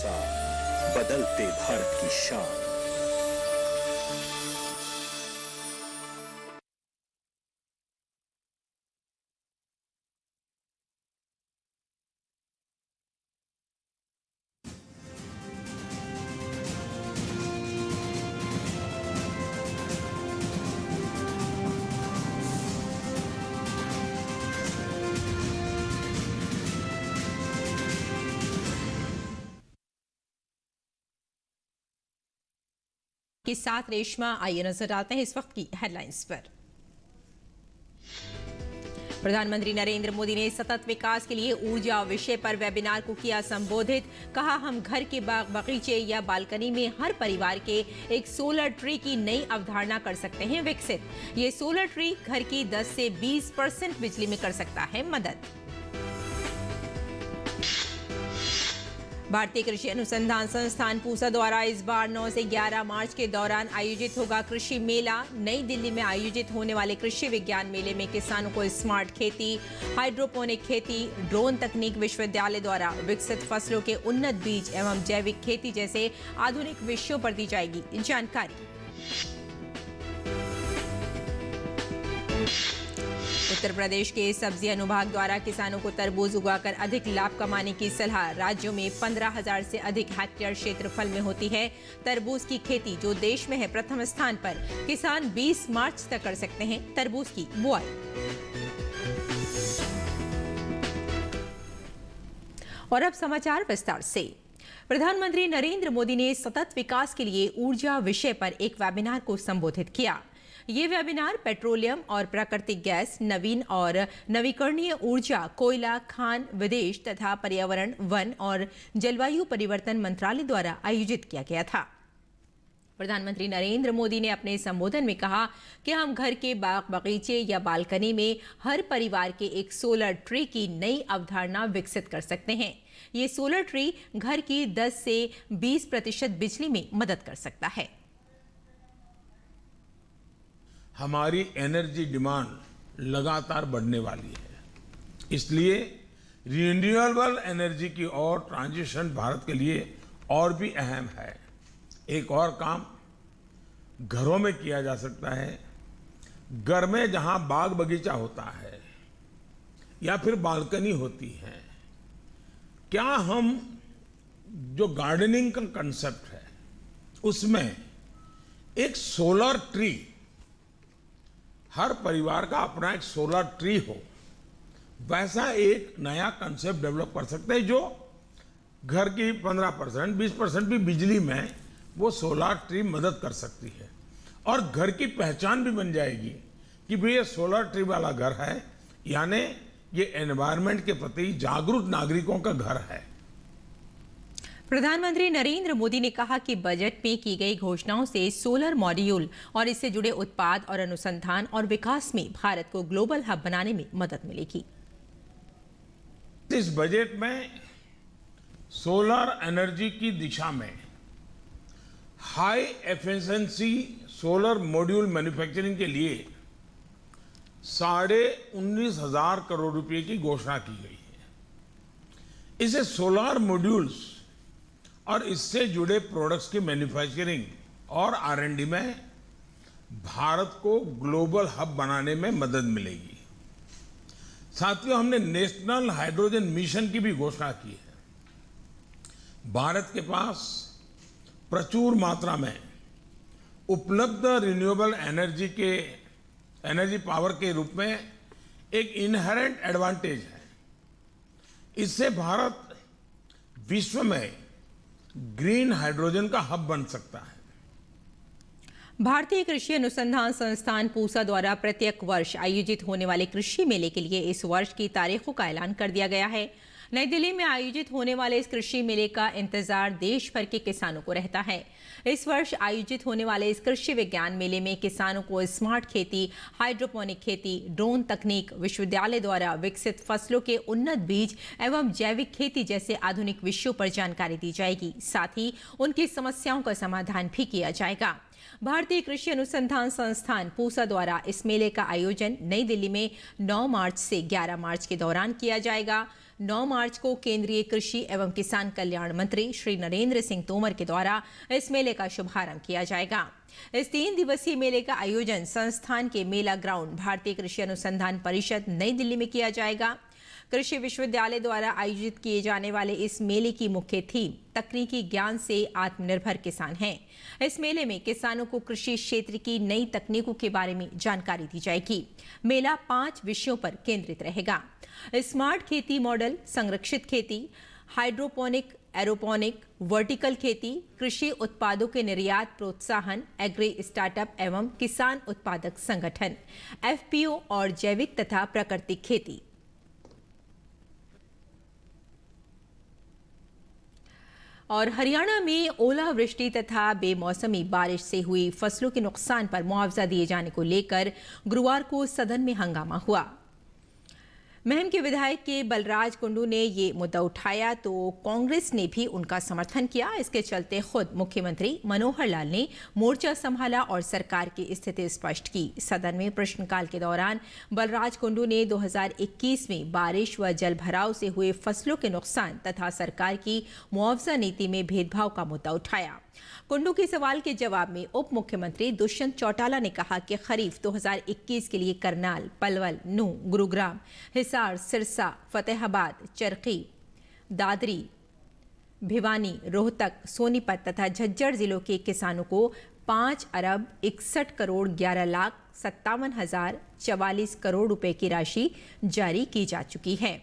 भरोसा, बदलते भारत की शान। के साथ रेशमा, आइए नजर डालते हैं इस वक्त की हेडलाइंस पर। प्रधानमंत्री नरेंद्र मोदी ने सतत विकास के लिए ऊर्जा विषय पर वेबिनार को किया संबोधित। कहा, हम घर के बाग बगीचे या बालकनी में हर परिवार के एक सोलर ट्री की नई अवधारणा कर सकते हैं विकसित। ये सोलर ट्री घर की 10 से 20% बिजली में कर सकता है मदद। भारतीय कृषि अनुसंधान संस्थान पूसा द्वारा इस बार 9 से 11 मार्च के दौरान आयोजित होगा कृषि मेला। नई दिल्ली में आयोजित होने वाले कृषि विज्ञान मेले में किसानों को स्मार्ट खेती, हाइड्रोपोनिक खेती, ड्रोन तकनीक विश्वविद्यालय द्वारा विकसित फसलों के उन्नत बीज एवं जैविक खेती जैसे आधुनिक विषयों पर दी जाएगी जानकारी। उत्तर प्रदेश के सब्जी अनुभाग द्वारा किसानों को तरबूज उगाकर अधिक लाभ कमाने की सलाह। राज्यों में 15,000 से अधिक हेक्टेयर क्षेत्रफल में होती है तरबूज की खेती, जो देश में है प्रथम स्थान पर। किसान 20 मार्च तक कर सकते हैं तरबूज की बुआई। और अब समाचार विस्तार से। प्रधानमंत्री नरेंद्र मोदी ने सतत विकास के लिए ऊर्जा विषय पर एक वेबिनार को संबोधित किया। ये वेबिनार पेट्रोलियम और प्राकृतिक गैस, नवीन और नवीकरणीय ऊर्जा, कोयला, खान, विदेश तथा पर्यावरण, वन और जलवायु परिवर्तन मंत्रालय द्वारा आयोजित किया गया था। प्रधानमंत्री नरेंद्र मोदी ने अपने संबोधन में कहा कि हम घर के बाग बगीचे या बालकनी में हर परिवार के एक सोलर ट्री की नई अवधारणा विकसित कर सकते हैं। ये सोलर ट्री घर की 10 से 20% बिजली में मदद कर सकता है। हमारी एनर्जी डिमांड लगातार बढ़ने वाली है, इसलिए रिन्यूएबल एनर्जी की ओर ट्रांजिशन भारत के लिए और भी अहम है। एक और काम घरों में किया जा सकता है। घर में जहां बाग बगीचा होता है या फिर बालकनी होती है, क्या हम जो गार्डनिंग का कंसेप्ट है उसमें एक सोलर ट्री, हर परिवार का अपना एक सोलर ट्री हो, वैसा एक नया कंसेप्ट डेवलप कर सकते हैं जो घर की 15%, 20% भी बिजली में वो सोलर ट्री मदद कर सकती है। और घर की पहचान भी बन जाएगी कि भाई ये सोलर ट्री वाला घर है, यानी ये एनवायरनमेंट के प्रति जागरूक नागरिकों का घर है। प्रधानमंत्री नरेंद्र मोदी ने कहा कि बजट में की गई घोषणाओं से सोलर मॉड्यूल और इससे जुड़े उत्पाद और अनुसंधान और विकास में भारत को ग्लोबल हब बनाने में मदद मिलेगी। इस बजट में सोलर एनर्जी की दिशा में high efficiency solar module manufacturing के लिए 19,500 करोड़ रुपए की घोषणा की गई है। इसे सोलर मॉड्यूल्स और इससे जुड़े प्रोडक्ट्स की मैन्युफैक्चरिंग और R&D में भारत को ग्लोबल हब बनाने में मदद मिलेगी। साथियों, हमने नेशनल हाइड्रोजन मिशन की भी घोषणा की है। भारत के पास प्रचुर मात्रा में उपलब्ध रिन्यूएबल एनर्जी पावर के रूप में एक इनहेरेंट एडवांटेज है। इससे भारत विश्व में ग्रीन हाइड्रोजन का हब बन सकता है। भारतीय कृषि अनुसंधान संस्थान पूसा द्वारा प्रत्येक वर्ष आयोजित होने वाले कृषि मेले के लिए इस वर्ष की तारीखों का ऐलान कर दिया गया है। नई दिल्ली में आयोजित होने वाले इस कृषि मेले का इंतजार देश भर के किसानों को रहता है। इस वर्ष आयोजित होने वाले इस कृषि विज्ञान मेले में किसानों को स्मार्ट खेती, हाइड्रोपोनिक खेती, ड्रोन तकनीक, विश्वविद्यालय द्वारा विकसित फसलों के उन्नत बीज एवं जैविक खेती जैसे आधुनिक विषयों पर जानकारी दी जाएगी। साथ ही उनकी समस्याओं का समाधान भी किया जाएगा। भारतीय कृषि अनुसंधान संस्थान पूसा द्वारा इस मेले का आयोजन नई दिल्ली में 9 मार्च से 11 मार्च के दौरान किया जाएगा। 9 मार्च को केंद्रीय कृषि एवं किसान कल्याण मंत्री श्री नरेंद्र सिंह तोमर के द्वारा इस मेले का शुभारंभ किया जाएगा। इस 3 दिवसीय मेले का आयोजन संस्थान के मेला ग्राउंड भारतीय कृषि अनुसंधान परिषद नई दिल्ली में किया जाएगा। कृषि विश्वविद्यालय द्वारा आयोजित किए जाने वाले इस मेले की मुख्य थीम तकनीकी ज्ञान से आत्मनिर्भर किसान है। इस मेले में किसानों को कृषि क्षेत्र की नई तकनीकों के बारे में जानकारी दी जाएगी। मेला 5 विषयों पर केंद्रित रहेगा। स्मार्ट खेती मॉडल, संरक्षित खेती, हाइड्रोपोनिक, एरोपोनिक, वर्टिकल खेती, कृषि उत्पादों के निर्यात प्रोत्साहन, एग्री स्टार्टअप एवं किसान उत्पादक संगठन, FPO और जैविक तथा प्राकृतिक खेती। और हरियाणा में ओलावृष्टि तथा बेमौसमी बारिश से हुई फसलों के नुकसान पर मुआवजा दिए जाने को लेकर गुरुवार को सदन में हंगामा हुआ। महम के विधायक के बलराज कुंडू ने ये मुद्दा उठाया तो कांग्रेस ने भी उनका समर्थन किया। इसके चलते खुद मुख्यमंत्री मनोहर लाल ने मोर्चा संभाला और सरकार की स्थिति स्पष्ट की। सदन में प्रश्नकाल के दौरान बलराज कुंडू ने 2021 में बारिश व जल भराव से हुए फसलों के नुकसान तथा सरकार की मुआवजा नीति में भेदभाव का मुद्दा उठाया। कुंडू के सवाल के जवाब में उप मुख्यमंत्री दुष्यंत चौटाला ने कहा कि खरीफ 2021 के लिए करनाल, पलवल, नूंह, गुरुग्राम, हिसार, सिरसा, फतेहाबाद, चरखी, दादरी, भिवानी, रोहतक, सोनीपत तथा झज्जर जिलों के किसानों को 5 अरब 61 करोड़ 11 लाख 57,044 करोड़ रुपए की राशि जारी की जा चुकी है।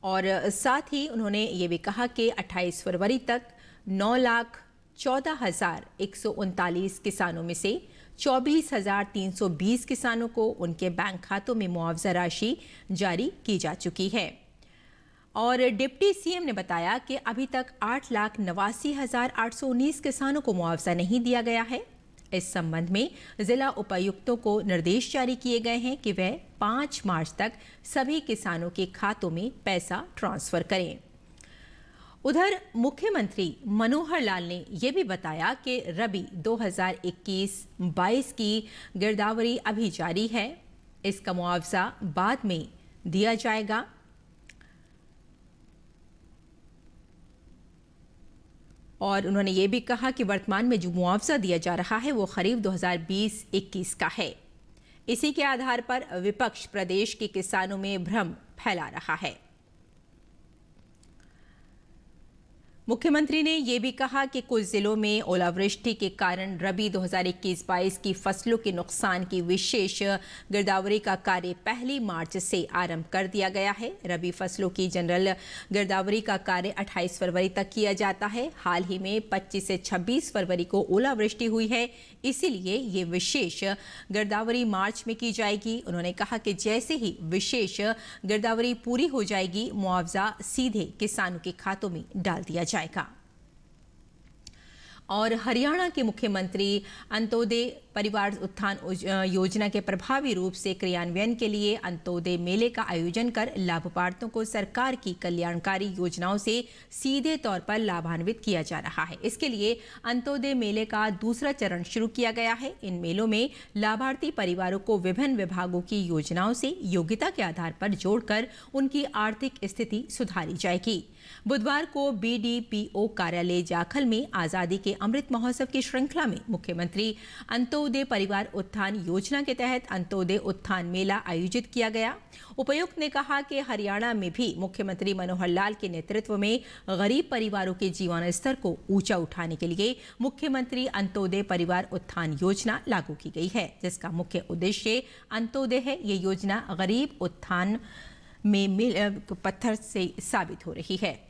और साथ ही उन्होंने ये भी कहा कि 28 फरवरी तक 9,14,139 किसानों में से 24,320 किसानों को उनके बैंक खातों में मुआवजा राशि जारी की जा चुकी है। और डिप्टी सीएम ने बताया कि अभी तक 8,89,819 किसानों को मुआवजा नहीं दिया गया है। इस संबंध में जिला उपायुक्तों को निर्देश जारी किए गए हैं कि वह 5 मार्च तक सभी किसानों के खातों में पैसा ट्रांसफर करें। उधर मुख्यमंत्री मनोहर लाल ने यह भी बताया कि रबी 2021-22 की गिरदावरी अभी जारी है। इसका मुआवजा बाद में दिया जाएगा। और उन्होंने ये भी कहा कि वर्तमान में जो मुआवजा दिया जा रहा है वो खरीफ 2020-21 का है। इसी के आधार पर विपक्ष प्रदेश के किसानों में भ्रम फैला रहा है। मुख्यमंत्री ने यह भी कहा कि कुछ जिलों में ओलावृष्टि के कारण रबी 2021-22 की फसलों के नुकसान की विशेष गिरदावरी का कार्य 1 मार्च से आरंभ कर दिया गया है। रबी फसलों की जनरल गिरदावरी का कार्य 28 फरवरी तक किया जाता है। हाल ही में 25 से 26 फरवरी को ओलावृष्टि हुई है, इसीलिए ये विशेष गिरदावरी मार्च में की जाएगी। उन्होंने कहा कि जैसे ही विशेष गिरदावरी पूरी हो जाएगी, मुआवजा सीधे किसानों के खातों में डाल दिया जाएगा। और हरियाणा के मुख्यमंत्री अंत्योदय परिवार उत्थान योजना के प्रभावी रूप से क्रियान्वयन के लिए अंत्योदय मेले का आयोजन कर लाभार्थियों को सरकार की कल्याणकारी योजनाओं से सीधे तौर पर लाभान्वित किया जा रहा है। इसके लिए अंत्योदय मेले का दूसरा चरण शुरू किया गया है। इन मेलों में लाभार्थी परिवारों को विभिन्न विभागों की योजनाओं से योग्यता के आधार पर जोड़कर उनकी आर्थिक स्थिति सुधारी जाएगी। बुधवार को BDPO कार्यालय जाखल में आजादी के अमृत महोत्सव की श्रृंखला में मुख्यमंत्री अंत्योदय परिवार उत्थान योजना के तहत अंत्योदय उत्थान मेला आयोजित किया गया। उपायुक्त ने कहा कि हरियाणा में भी मुख्यमंत्री मनोहर लाल के नेतृत्व में गरीब परिवारों के जीवन स्तर को ऊंचा उठाने के लिए मुख्यमंत्री अंत्योदय परिवार उत्थान योजना लागू की गई है, जिसका मुख्य उद्देश्य अंत्योदय है। ये योजना गरीब उत्थान में पत्थर से साबित हो रही है।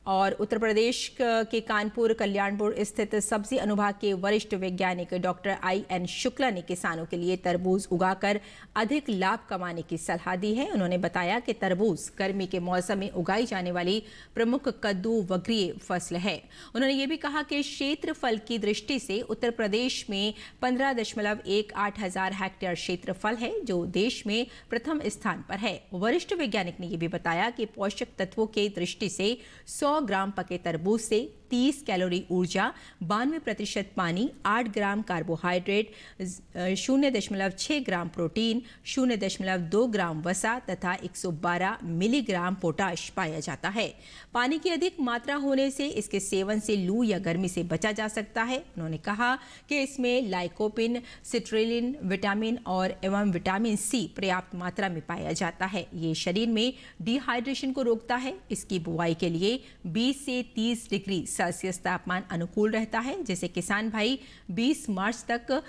और उत्तर प्रदेश के कानपुर कल्याणपुर स्थित सब्जी अनुभाग के वरिष्ठ वैज्ञानिक डॉक्टर IN शुक्ला ने किसानों के लिए तरबूज उगाकर अधिक लाभ कमाने की सलाह दी है। उन्होंने बताया कि तरबूज गर्मी के मौसम में उगाई जाने वाली प्रमुख कद्दू वर्गीय फसल है। उन्होंने ये भी कहा कि क्षेत्रफल की दृष्टि से उत्तर प्रदेश में 15.18 हजार हेक्टेयर क्षेत्रफल है, जो देश में प्रथम स्थान पर है। वरिष्ठ वैज्ञानिक ने यह भी बताया कि पोषक तत्वों की दृष्टि से 100 ग्राम पके तरबूज से 30 कैलोरी ऊर्जा, 92% पानी, 8 ग्राम कार्बोहाइड्रेट, 0.6 ग्राम प्रोटीन, 0.2 ग्राम वसा तथा 112 मिलीग्राम पोटाश पाया जाता है। पानी की अधिक मात्रा होने से इसके सेवन से लू या गर्मी से बचा जा सकता है। उन्होंने कहा कि इसमें लाइकोपिन, सिट्रेलिन, विटामिन और एवं विटामिन सी पर्याप्त मात्रा में पाया जाता है। ये शरीर में डिहाइड्रेशन को रोकता है। इसकी बुआई के लिए 20 से 30 डिग्री सेल्सियस तापमान अनुकूल रहता है, जिसे किसान भाई 20 मार्च तक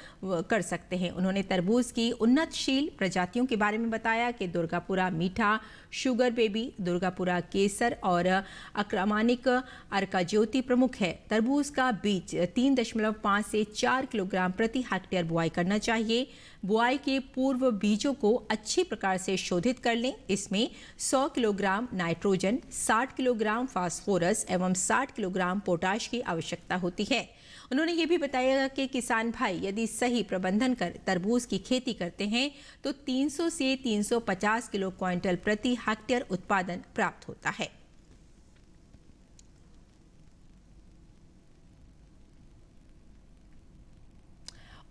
कर सकते हैं। उन्होंने तरबूज की उन्नतशील प्रजातियों के बारे में बताया कि दुर्गापुरा मीठा, शुगर बेबी, दुर्गापुरा केसर और अक्रमानिक अर्का ज्योति प्रमुख है। तरबूज का बीज 3.5 से 4 किलोग्राम प्रति हेक्टेयर बुआई करना चाहिए। बुआई के पूर्व बीजों को अच्छी प्रकार से शोधित कर लें। इसमें 100 किलोग्राम नाइट्रोजन, 60 किलोग्राम फास्फोरस एवं 60 किलोग्राम पोटाश की आवश्यकता होती है। उन्होंने ये भी बताया कि किसान भाई यदि सही प्रबंधन कर तरबूज की खेती करते हैं तो 300 से 350 किलो क्विंटल प्रति हेक्टेयर उत्पादन प्राप्त होता है।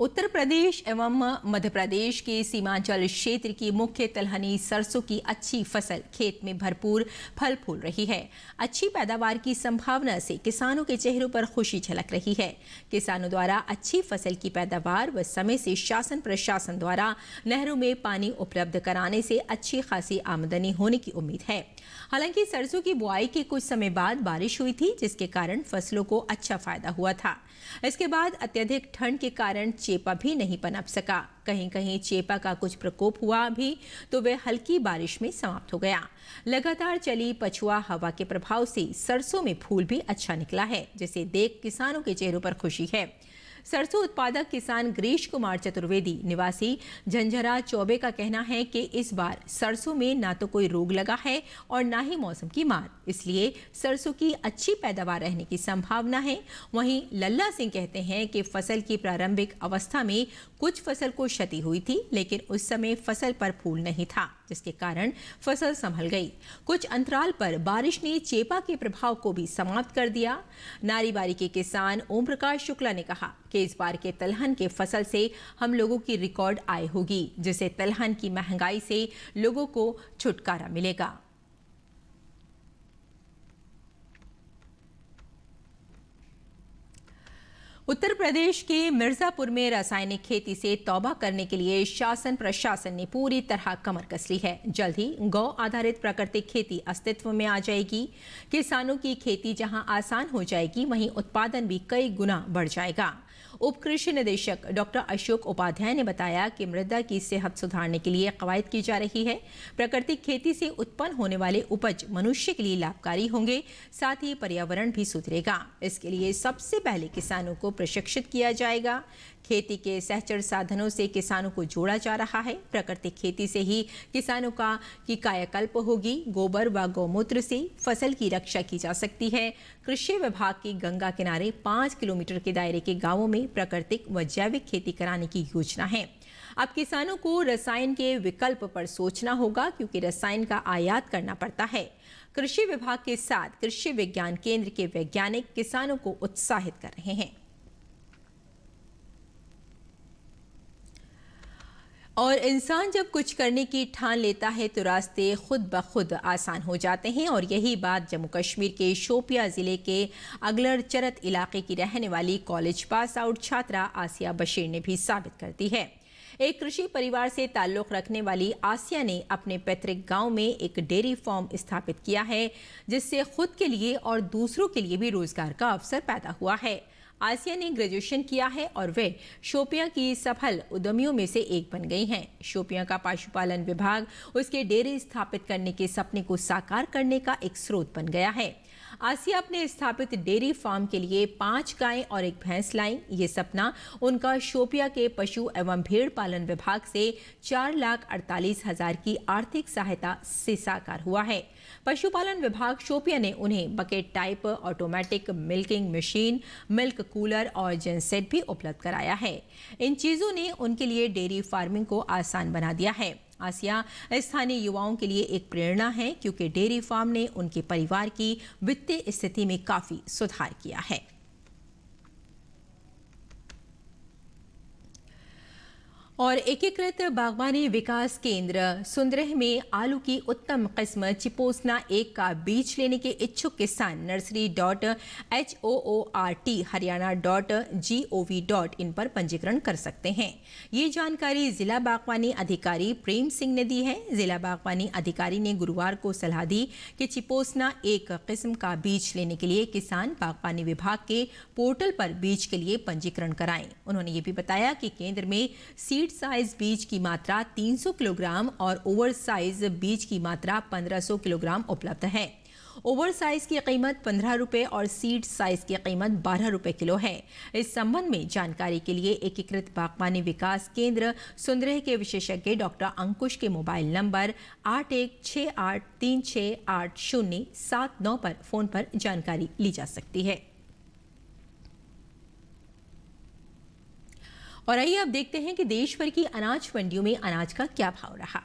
उत्तर प्रदेश एवं मध्य प्रदेश के सीमांचल क्षेत्र की मुख्य तिलहनी सरसों की अच्छी फसल खेत में भरपूर फल फूल रही है। अच्छी पैदावार की संभावना से किसानों के चेहरों पर खुशी झलक रही है। किसानों द्वारा अच्छी फसल की पैदावार व समय से शासन प्रशासन द्वारा नहरों में पानी उपलब्ध कराने से अच्छी खासी आमदनी होने की उम्मीद है। हालांकि सरसों की बुआई के कुछ समय बाद बारिश हुई थी, जिसके कारण फसलों को अच्छा फायदा हुआ था। इसके बाद अत्यधिक ठंड के कारण चेपा भी नहीं पनप सका। कहीं कहीं चेपा का कुछ प्रकोप हुआ भी तो वह हल्की बारिश में समाप्त हो गया। लगातार चली पछुआ हवा के प्रभाव से सरसों में फूल भी अच्छा निकला है, जिसे देख किसानों के चेहरों पर खुशी है। सरसों उत्पादक किसान गिरीश कुमार चतुर्वेदी निवासी झंझरा चौबे का कहना है कि इस बार सरसों में ना तो कोई रोग लगा है और ना ही मौसम की मार, इसलिए सरसों की अच्छी पैदावार रहने की संभावना है। वहीं लल्ला सिंह कहते हैं कि फसल की प्रारंभिक अवस्था में कुछ फसल को क्षति हुई थी, लेकिन उस समय फसल पर फूल नहीं था, जिसके कारण फसल संभल गई। कुछ अंतराल पर बारिश ने चेपा के प्रभाव को भी समाप्त कर दिया। नारीबारी के किसान ओम प्रकाश शुक्ला ने कहा कि इस बार के तिलहन के फसल से हम लोगों की रिकॉर्ड आय होगी, जिससे तिलहन की महंगाई से लोगों को छुटकारा मिलेगा। उत्तर प्रदेश के मिर्जापुर में रासायनिक खेती से तौबा करने के लिए शासन प्रशासन ने पूरी तरह कमर कस ली है। जल्द ही गौ आधारित प्राकृतिक खेती अस्तित्व में आ जाएगी। किसानों की खेती जहां आसान हो जाएगी, वहीं उत्पादन भी कई गुना बढ़ जाएगा। उप कृषि निदेशक डॉक्टर अशोक उपाध्याय ने बताया कि मृदा की सेहत सुधारने के लिए कवायद की जा रही है। प्राकृतिक खेती से उत्पन्न होने वाले उपज मनुष्य के लिए लाभकारी होंगे, साथ ही पर्यावरण भी सुधरेगा। इसके लिए सबसे पहले किसानों को प्रशिक्षित किया जाएगा। खेती के सहचर साधनों से किसानों को जोड़ा जा रहा है। प्राकृतिक खेती से ही किसानों की कायाकल्प होगी। गोबर व गौमूत्र से फसल की रक्षा की जा सकती है। कृषि विभाग की गंगा किनारे 5 किलोमीटर के दायरे के गांवों में प्राकृतिक व जैविक खेती कराने की योजना है। अब किसानों को रसायन के विकल्प पर सोचना होगा, क्योंकि रसायन का आयात करना पड़ता है। कृषि विभाग के साथ कृषि विज्ञान केंद्र के वैज्ञानिक किसानों को उत्साहित कर रहे हैं। और इंसान जब कुछ करने की ठान लेता है तो रास्ते खुद ब खुद आसान हो जाते हैं। और यही बात जम्मू कश्मीर के शोपिया ज़िले के अगलर चरत इलाके की रहने वाली कॉलेज पास आउट छात्रा आसिया बशीर ने भी साबित कर दी है। एक कृषि परिवार से ताल्लुक़ रखने वाली आसिया ने अपने पैतृक गांव में एक डेयरी फार्म स्थापित किया है, जिससे खुद के लिए और दूसरों के लिए भी रोजगार का अवसर पैदा हुआ है। आसिया ने ग्रेजुएशन किया है और वे शोपियां की सफल उद्यमियों में से एक बन गई हैं। शोपियां का पशुपालन विभाग उसके डेयरी स्थापित करने के सपने को साकार करने का एक स्रोत बन गया है। आसिया अपने स्थापित डेयरी फार्म के लिए 5 गायें और 1 भैंस लाई। ये सपना उनका शोपिया के पशु एवं भेड़ पालन विभाग से 4,48,000 की आर्थिक सहायता से साकार हुआ है। पशुपालन विभाग शोपिया ने उन्हें bucket type automatic milking machine, milk cooler और जेनसेट भी उपलब्ध कराया है। इन चीज़ों ने उनके लिए डेयरी फार्मिंग को आसान बना दिया है। आसिया स्थानीय युवाओं के लिए एक प्रेरणा है क्योंकि डेयरी फार्म ने उनके परिवार की वित्तीय स्थिति में काफी सुधार किया है। और एकीकृत बागवानी विकास केंद्र सुंदरह में आलू की उत्तम किस्म चिपोसना 1 का बीज लेने के इच्छुक किसान nursery.hoort.haryana.gov.in पर पंजीकरण कर सकते हैं। ये जानकारी जिला बागवानी अधिकारी प्रेम सिंह ने दी है। जिला बागवानी अधिकारी ने गुरुवार को सलाह दी कि चिपोसना 1 किस्म का बीज लेने के लिए किसान बागवानी विभाग के पोर्टल पर बीज के लिए पंजीकरण कराएं। उन्होंने ये भी बताया कि केंद्र में सीड साइज बीज की मात्रा 300 किलोग्राम और ओवर साइज बीज की मात्रा 1500 किलोग्राम उपलब्ध है। ओवर साइज की कीमत 15 रुपए और सीड साइज की कीमत 12 रुपए किलो है। इस संबंध में जानकारी के लिए एकीकृत बागवानी विकास केंद्र सुंदरह के विशेषज्ञ डॉक्टर अंकुश के मोबाइल नंबर 8168368079 पर फोन पर जानकारी ली जा सकती है। और आइए अब देखते हैं कि देश भर की अनाज मंडियों में अनाज का क्या भाव रहा।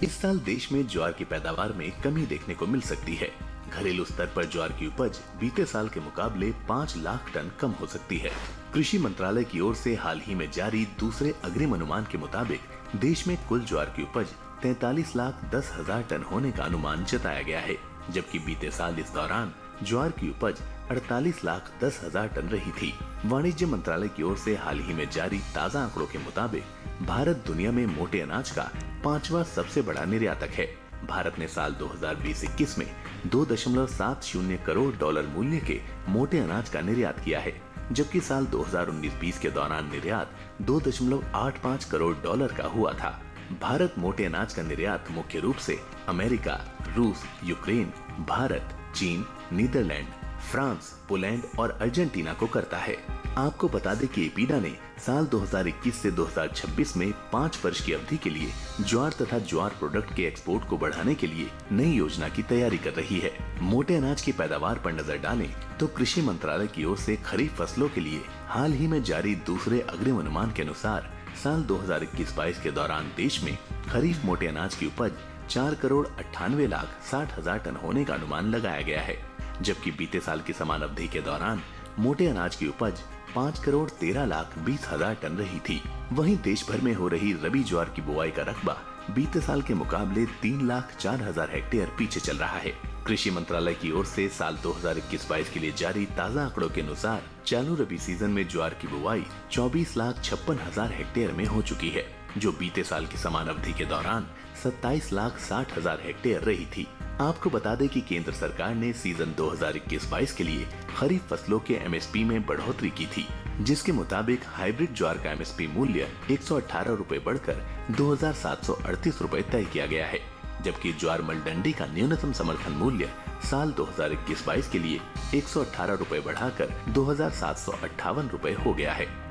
इस साल देश में ज्वार की पैदावार में कमी देखने को मिल सकती है। घरेलू स्तर पर ज्वार की उपज बीते साल के मुकाबले 5 लाख टन कम हो सकती है। कृषि मंत्रालय की ओर से हाल ही में जारी दूसरे अग्रिम अनुमान के मुताबिक देश में कुल ज्वार की उपज 43,10,000 टन होने का अनुमान जताया गया है, जबकि बीते साल इस दौरान ज्वार की उपज 48,10,000 टन रही थी। वाणिज्य मंत्रालय की ओर से हाल ही में जारी ताज़ा आंकड़ों के मुताबिक भारत दुनिया में मोटे अनाज का 5वां सबसे बड़ा निर्यातक है। भारत ने साल 2020-21 में $2.70 करोड़ मूल्य के मोटे अनाज का निर्यात किया है, जबकि साल 2019-20 के दौरान निर्यात $2.85 करोड़ का हुआ था। भारत मोटे अनाज का निर्यात मुख्य रूप से अमेरिका, रूस, यूक्रेन, भारत, चीन, नीदरलैंड, फ्रांस, पोलैंड और अर्जेंटीना को करता है। आपको बता दें कि एपीडा ने साल 2021 से 2026 में 5 वर्ष की अवधि के लिए ज्वार तथा ज्वार प्रोडक्ट के एक्सपोर्ट को बढ़ाने के लिए नई योजना की तैयारी कर रही है। मोटे अनाज की पैदावार पर नजर डालें तो कृषि मंत्रालय की ओर से खरीफ फसलों के लिए हाल ही में जारी दूसरे अग्रिम अनुमान के अनुसार साल 2021-22 के दौरान देश में खरीफ मोटे अनाज की उपज 4,98,60,000 टन होने का अनुमान लगाया गया है, जबकि बीते साल की समान अवधि के दौरान मोटे अनाज की उपज 5,13,20,000 टन रही थी। वहीं देश भर में हो रही रबी ज्वार की बुआई का रकबा बीते साल के मुकाबले 3,04,000 हेक्टेयर पीछे चल रहा है। कृषि मंत्रालय की ओर से साल 2021-22 के लिए जारी ताज़ा आंकड़ों के अनुसार चालू रबी सीजन में ज्वार की बुआई 24,56,000 हेक्टेयर में हो चुकी है, जो बीते साल की समान अवधि के दौरान 27,60,000 हेक्टेयर रही थी। आपको बता दें कि केंद्र सरकार ने सीजन 2021-22 के लिए खरीफ फसलों के एमएसपी में बढ़ोतरी की थी, जिसके मुताबिक हाइब्रिड ज्वार का एमएसपी मूल्य 118 रुपए बढ़कर 2,738 रुपए तय किया गया है, जबकि ज्वार मलडंडी का न्यूनतम समर्थन मूल्य साल 2021-22 के लिए 118 रुपए बढ़ाकर 2,758 रुपए हो गया है।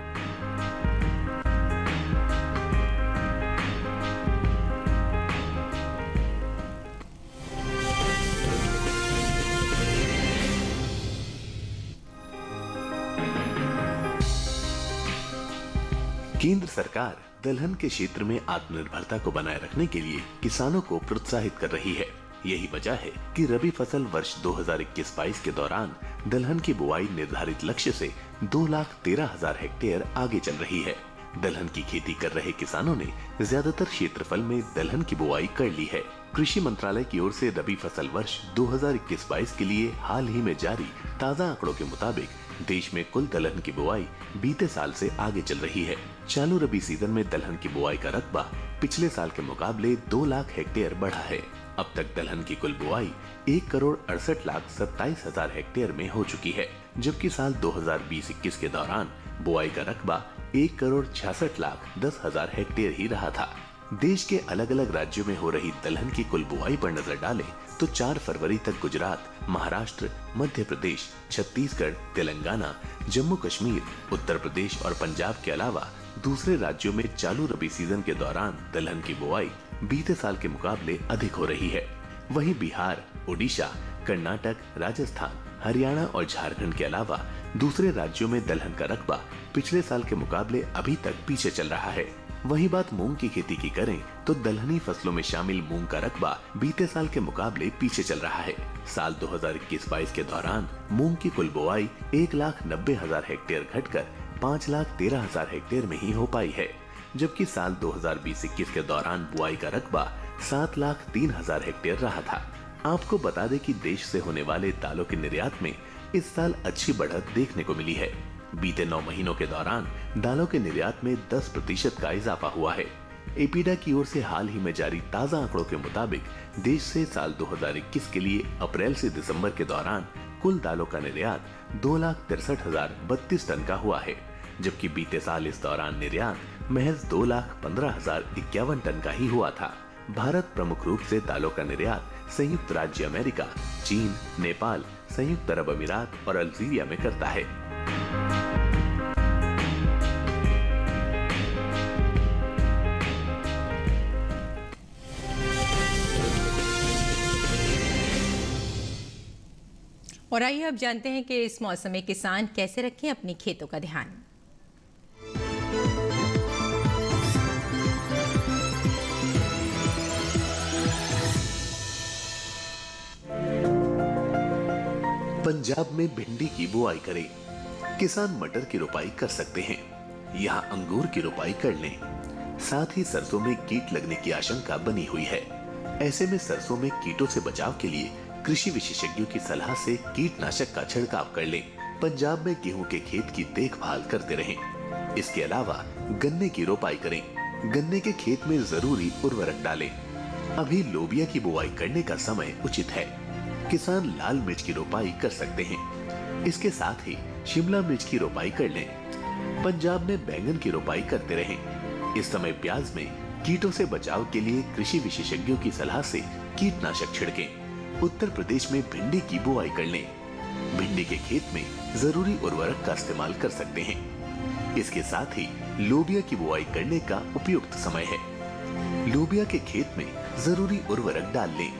केंद्र सरकार दलहन के क्षेत्र में आत्मनिर्भरता को बनाए रखने के लिए किसानों को प्रोत्साहित कर रही है। यही वजह है कि रबी फसल वर्ष 2021-22 के दौरान दलहन की बुआई निर्धारित लक्ष्य से 2,13,000 हेक्टेयर आगे चल रही है। दलहन की खेती कर रहे किसानों ने ज्यादातर क्षेत्रफल में दलहन की बुआई कर ली है। कृषि मंत्रालय की ओर से रबी फसल वर्ष 2021-22 के लिए हाल ही में जारी ताज़ा आंकड़ों के मुताबिक देश में कुल दलहन की बुआई बीते साल से आगे चल रही है। चालू रबी सीजन में दलहन की बुआई का रकबा पिछले साल के मुकाबले 2 लाख हेक्टेयर बढ़ा है। अब तक दलहन की कुल बुआई 1,68,27,000 हेक्टेयर में हो चुकी है, जबकि साल 2020-21 के दौरान बुआई का रकबा 1,66,10,000 हेक्टेयर ही रहा था। देश के अलग अलग राज्यों में हो रही दलहन की कुल बुआई पर नजर डालें तो 4 फरवरी तक गुजरात, महाराष्ट्र, मध्य प्रदेश, छत्तीसगढ़, तेलंगाना, जम्मू कश्मीर, उत्तर प्रदेश और पंजाब के अलावा दूसरे राज्यों में चालू रबी सीजन के दौरान दलहन की बुआई बीते साल के मुकाबले अधिक हो रही है। वहीं बिहार, ओडिशा, कर्नाटक, राजस्थान, हरियाणा और झारखंड के अलावा दूसरे राज्यों में दलहन का रकबा पिछले साल के मुकाबले अभी तक पीछे चल रहा है। वहीं बात मूंग की खेती की करें तो दलहनी फसलों में शामिल मूंग का रकबा बीते साल के मुकाबले पीछे चल रहा है। साल 2021-22 के दौरान मूंग की कुल बुआई 1,90,000 हेक्टेयर घटकर 5,13,000 हेक्टेयर में ही हो पाई है, जबकि साल 2020-21 के दौरान बुआई का रकबा 7,03,000 हेक्टेयर रहा था। आपको बता दें कि देश से होने वाले दालों के निर्यात में इस साल अच्छी बढ़त देखने को मिली है। बीते 9 महीनों के दौरान दालों के निर्यात में 10% का इजाफा हुआ है। एपीडा की ओर से हाल ही में जारी ताजा आंकड़ों के मुताबिक देश से साल 2021 के लिए अप्रैल से दिसंबर के दौरान कुल दालों का निर्यात 2,63,032 टन का हुआ है, जबकि बीते साल इस दौरान निर्यात महज 2,15,051 टन का ही हुआ था। भारत प्रमुख रूप से दालों का निर्यात संयुक्त राज्य अमेरिका, चीन, नेपाल, संयुक्त अरब अमीरात और अल्जीरिया में करता है। और आइए अब जानते हैं कि इस मौसम में किसान कैसे रखें अपने खेतों का ध्यान। पंजाब में भिंडी की बुआई करें। किसान मटर की रोपाई कर सकते हैं। यहाँ अंगूर की रोपाई कर लें। साथ ही सरसों में कीट लगने की आशंका बनी हुई है। ऐसे में सरसों में कीटों से बचाव के लिए कृषि विशेषज्ञों की सलाह से कीटनाशक का छिड़काव कर लें। पंजाब में गेहूं के खेत की देखभाल करते रहें। इसके अलावा गन्ने की रोपाई करें। गन्ने के खेत में जरूरी उर्वरक डालें। अभी लोबिया की बुआई करने का समय उचित है। किसान लाल मिर्च की रोपाई कर सकते हैं। इसके साथ ही शिमला मिर्च की रोपाई कर लें। पंजाब में बैंगन की रोपाई करते रहें। इस समय प्याज में कीटों से बचाव के लिए कृषि विशेषज्ञों की सलाह से कीटनाशक छिड़कें। उत्तर प्रदेश में भिंडी की बुआई कर लें। भिंडी के खेत में जरूरी उर्वरक का इस्तेमाल कर सकते हैं। इसके साथ ही लोबिया की बुआई करने का उपयुक्त समय है। लोबिया के खेत में जरूरी उर्वरक डाल लें।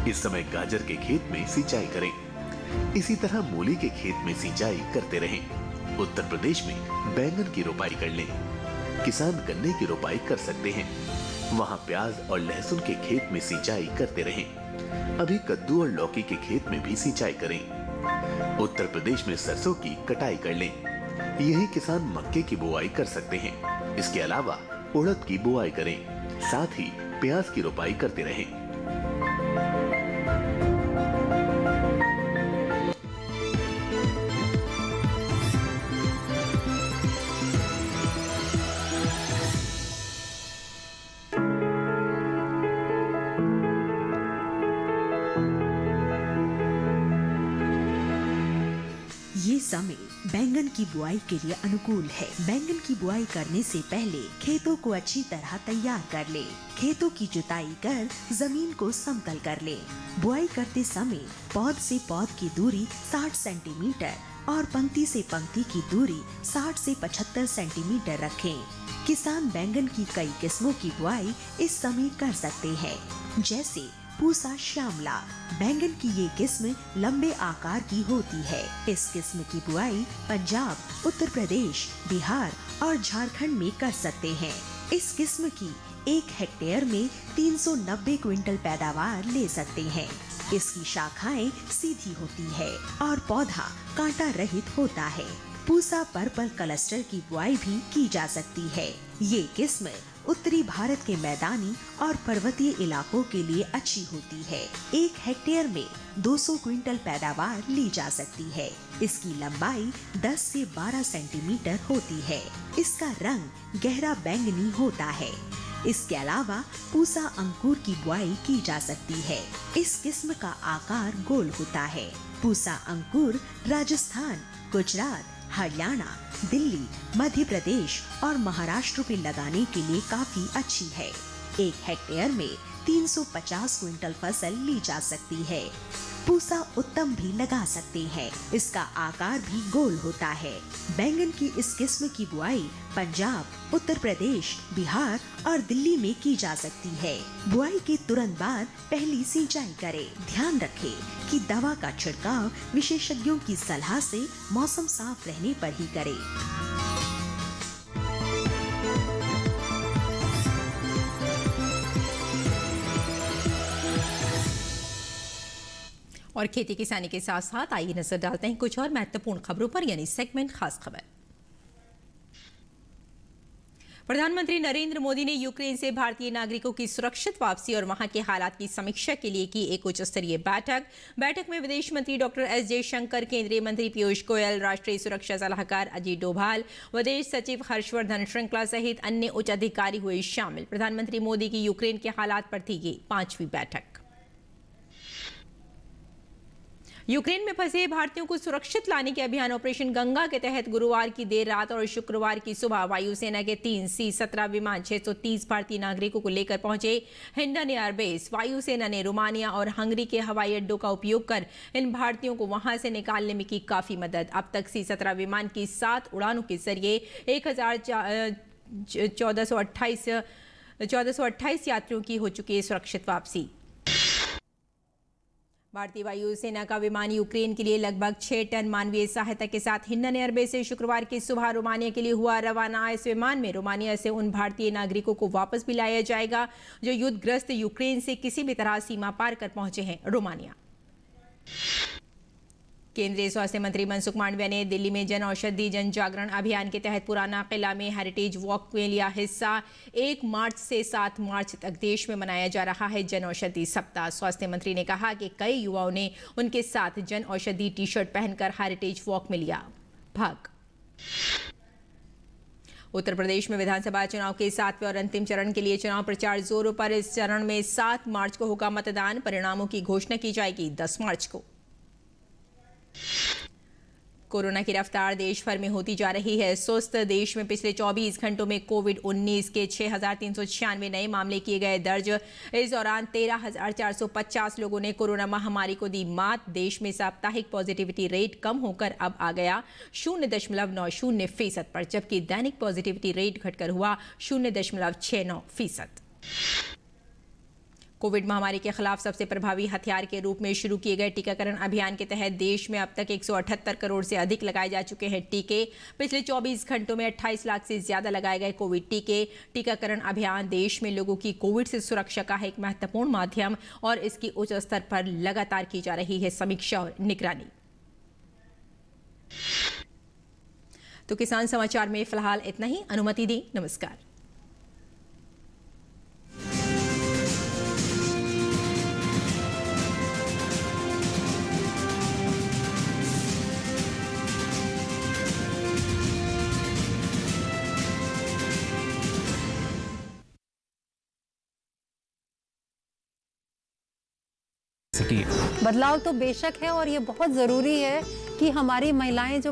इस समय गाजर के खेत में सिंचाई करें। इसी तरह मूली के खेत में सिंचाई करते रहें। उत्तर प्रदेश में बैंगन की रोपाई कर लें। किसान गन्ने की रोपाई कर सकते हैं। वहां प्याज और लहसुन के खेत में सिंचाई करते रहें। अभी कद्दू और लौकी के खेत में भी सिंचाई करें। उत्तर प्रदेश में सरसों की कटाई कर लें। यही किसान मक्के की बुआई कर सकते हैं। इसके अलावा उड़द की बुआई करें। साथ ही प्याज की रोपाई करते रहें। ये समय बैंगन की बुआई के लिए अनुकूल है। बैंगन की बुआई करने से पहले खेतों को अच्छी तरह तैयार कर ले। खेतों की जुताई कर जमीन को समतल कर ले। बुआई करते समय पौध से पौध की दूरी 60 सेंटीमीटर और पंक्ति से पंक्ति की दूरी 60 से 75 सेंटीमीटर रखें। किसान बैंगन की कई किस्मों की बुआई इस समय कर सकते हैं, जैसे पूसा श्यामला। बैंगन की ये किस्म लंबे आकार की होती है। इस किस्म की बुआई पंजाब, उत्तर प्रदेश, बिहार और झारखंड में कर सकते हैं। इस किस्म की 1 हेक्टेयर में 390 क्विंटल पैदावार ले सकते हैं। इसकी शाखाएं सीधी होती है और पौधा कांटा रहित होता है। पूसा पर्पल क्लस्टर की बुआई भी की जा सकती है। ये किस्म उत्तरी भारत के मैदानी और पर्वतीय इलाकों के लिए अच्छी होती है। 1 हेक्टेयर में 200 क्विंटल पैदावार ली जा सकती है। इसकी लंबाई 10 से 12 सेंटीमीटर होती है। इसका रंग गहरा बैंगनी होता है। इसके अलावा पूसा अंकुर की बुआई की जा सकती है। इस किस्म का आकार गोल होता है। पूसा अंकुर राजस्थान, गुजरात, हरियाणा, दिल्ली, मध्य प्रदेश और महाराष्ट्र में लगाने के लिए काफी अच्छी है। 1 हेक्टेयर में 350 क्विंटल फसल ली जा सकती है। पूसा उत्तम भी लगा सकते हैं। इसका आकार भी गोल होता है। बैंगन की इस किस्म की बुआई पंजाब, उत्तर प्रदेश, बिहार और दिल्ली में की जा सकती है। बुआई के तुरंत बाद पहली सिंचाई करें। ध्यान रखें कि दवा का छिड़काव विशेषज्ञों की सलाह से मौसम साफ रहने पर ही करें। और खेती किसानी के साथ साथ आइए नजर डालते हैं कुछ और महत्वपूर्ण खबरों पर, यानी सेगमेंट खास खबर। प्रधानमंत्री नरेंद्र मोदी ने यूक्रेन से भारतीय नागरिकों की सुरक्षित वापसी और वहां के हालात की समीक्षा के लिए की एक उच्च स्तरीय बैठक में विदेश मंत्री डॉक्टर एस जयशंकर, केंद्रीय मंत्री पीयूष गोयल, राष्ट्रीय सुरक्षा सलाहकार अजीत डोभाल, विदेश सचिव हर्षवर्धन श्रृंखला सहित अन्य उच्च अधिकारी हुए शामिल। प्रधानमंत्री मोदी की यूक्रेन के हालात पर थी ये 5वीं बैठक। यूक्रेन में फंसे भारतीयों को सुरक्षित लाने के अभियान ऑपरेशन गंगा के तहत गुरुवार की देर रात और शुक्रवार की सुबह वायुसेना के 3 C-17 विमान 630 भारतीय नागरिकों को लेकर पहुंचे हिंडन एयरबेस। वायुसेना ने रोमानिया और हंगरी के हवाई अड्डों का उपयोग कर इन भारतीयों को वहां से निकालने में की काफी मदद। अब तक C-17 विमान की 7 उड़ानों के जरिए 1428 यात्रियों की हो चुकी है सुरक्षित वापसी। भारतीय वायुसेना का विमान यूक्रेन के लिए लगभग 6 टन मानवीय सहायता के साथ हिंडन एयरबेस से शुक्रवार की सुबह रोमानिया के लिए हुआ रवाना। इस विमान में रोमानिया से उन भारतीय नागरिकों को वापस भी लाया जाएगा जो युद्धग्रस्त यूक्रेन से किसी भी तरह सीमा पार कर पहुंचे हैं रोमानिया। केंद्रीय स्वास्थ्य मंत्री मनसुख मांडविया ने दिल्ली में जन औषधि जन जागरण अभियान के तहत पुराना किला में हेरिटेज वॉक में लिया हिस्सा। 1 मार्च से 7 मार्च तक देश में मनाया जा रहा है जन औषधि सप्ताह। स्वास्थ्य मंत्री ने कहा कि कई युवाओं ने उनके साथ जन औषधि टी-शर्ट पहनकर हेरिटेज वॉक में लिया भाग। उत्तर प्रदेश में विधानसभा चुनाव के 7वें और अंतिम चरण के लिए चुनाव प्रचार जोरों पर। इस चरण में 7 मार्च को होगा मतदान। परिणामों की घोषणा की जाएगी 10 मार्च को। कोरोना की रफ्तार देश भर में होती जा रही है सुस्त। देश में पिछले 24 घंटों में कोविड-19 के 6,396 नए मामले किए गए दर्ज। इस दौरान 13,450 लोगों ने कोरोना महामारी को दी मात। देश में साप्ताहिक पॉजिटिविटी रेट कम होकर अब आ गया 0.90% पर, जबकि दैनिक पॉजिटिविटी रेट घटकर हुआ 0.69%। कोविड महामारी के खिलाफ सबसे प्रभावी हथियार के रूप में शुरू किए गए टीकाकरण अभियान के तहत देश में अब तक 178 करोड़ से अधिक लगाए जा चुके हैं टीके। पिछले 24 घंटों में 28 लाख से ज्यादा लगाए गए कोविड टीके। टीकाकरण अभियान देश में लोगों की कोविड से सुरक्षा का एक महत्वपूर्ण माध्यम और इसकी उच्च स्तर पर लगातार की जा रही है समीक्षा और निगरानी। तो किसान समाचार में फिलहाल इतना ही। अनुमति दी, नमस्कार। बदलाव तो बेशक है और ये बहुत ज़रूरी है कि हमारी महिलाएं जो